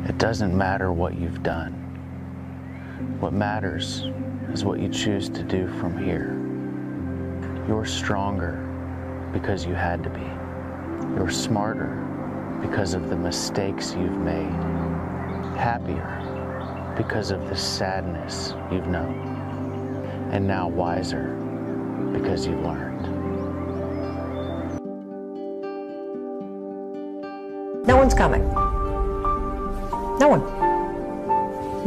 It doesn't matter what you've done. What matters is what you choose to do from here. You're stronger because you had to be. You're smarter because of the mistakes you've made. Happier because of the sadness you've known. And now wiser because you've learned. No one's coming. No one.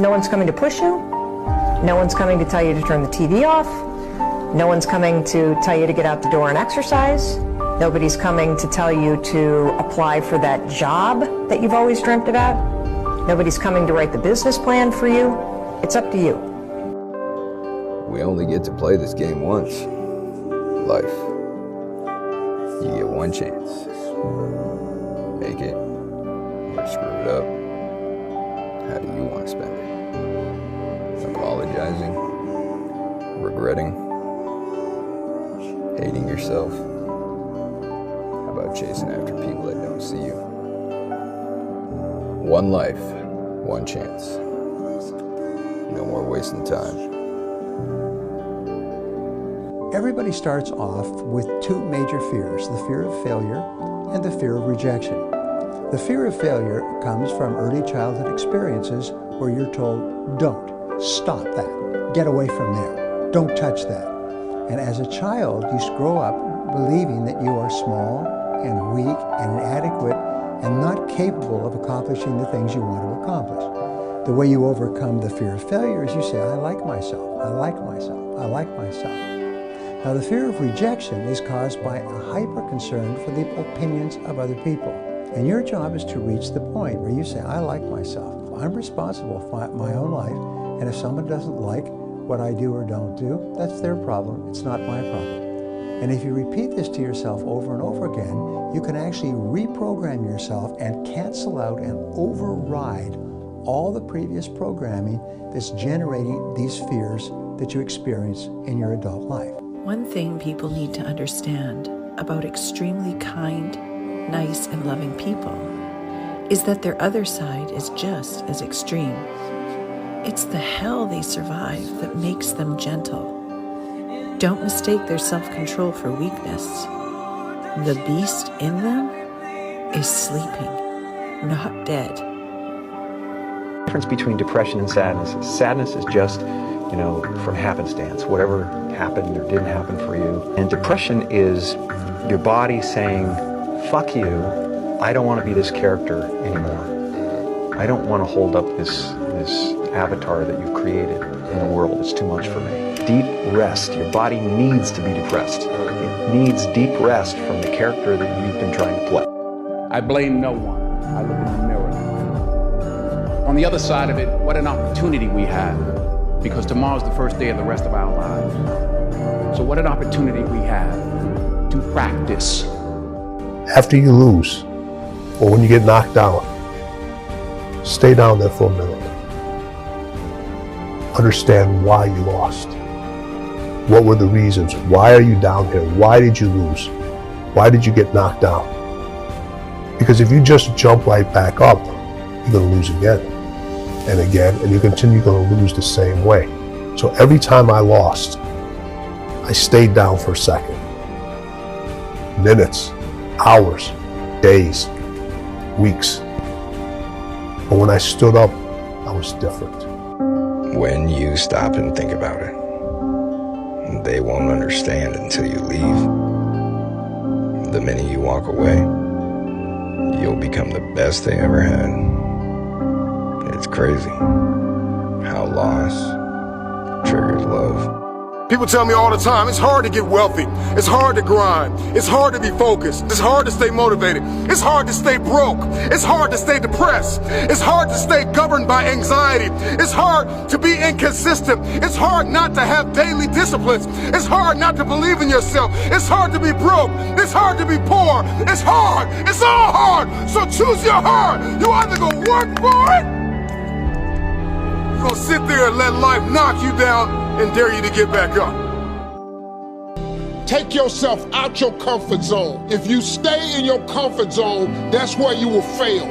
No one's coming to push you. No one's coming to tell you to turn the TV off. No one's coming to tell you to get out the door and exercise. Nobody's coming to tell you to apply for that job that you've always dreamt about. Nobody's coming to write the business plan for you. It's up to you. We only get to play this game once. Life. You get one chance. Make it or screw it up. How do you want to spend it? Apologizing? Regretting? Hating yourself? How about chasing after people that don't see you? One life, one chance. No more wasting time. Everybody starts off with two major fears, the fear of failure and the fear of rejection. The fear of failure comes from early childhood experiences where you're told, don't, stop that, get away from there, don't touch that. And as a child, you grow up believing that you are small and weak and inadequate and not capable of accomplishing the things you want to accomplish. The way you overcome the fear of failure is you say, I like myself, I like myself, I like myself. Now the fear of rejection is caused by a hyper concern for the opinions of other people. And your job is to reach the point where you say, I like myself. I'm responsible for my own life. And if someone doesn't like what I do or don't do, that's their problem. It's not my problem. And if you repeat this to yourself over and over again, you can actually reprogram yourself and cancel out and override all the previous programming that's generating these fears that you experience in your adult life. One thing people need to understand about extremely kind, nice, and loving people is that their other side is just as extreme. It's the hell they survive that makes them gentle. Don't mistake their self-control for weakness. The beast in them is sleeping, not dead. The difference between depression and sadness is sadness is just, from happenstance, whatever happened or didn't happen for you. And depression is your body saying, fuck you, I don't want to be this character anymore. I don't want to hold up this avatar that you've created in the world. It's too much for me. Deep rest. Your body needs to be depressed. It needs deep rest from the character that you've been trying to play. I blame no one. I look in the mirror. On the other side of it, what an opportunity we have, because tomorrow's the first day of the rest of our lives. So what an opportunity we have to practice. After you lose, or when you get knocked down, stay down there for a minute. Understand why you lost. What were the reasons? Why are you down here? Why did you lose? Why did you get knocked down? Because if you just jump right back up, you're going to lose again and again, and you continue going to lose the same way. So every time I lost, I stayed down for a second. Minutes, hours, days, weeks. But when I stood up, I was different. When you stop and think about it, they won't understand until you leave. The minute you walk away, you'll become the best they ever had. It's crazy how loss triggers love. People tell me all the time, it's hard to get wealthy. It's hard to grind. It's hard to be focused. It's hard to stay motivated. It's hard to stay broke. It's hard to stay depressed. It's hard to stay governed by anxiety. It's hard to be inconsistent. It's hard not to have daily disciplines. It's hard not to believe in yourself. It's hard to be broke. It's hard to be poor. It's hard. It's all hard. So choose your hard. You either go work for it, you're gonna sit there and let life knock you down and dare you to get back up. Take yourself out your comfort zone. If you stay in your comfort zone, that's where you will fail.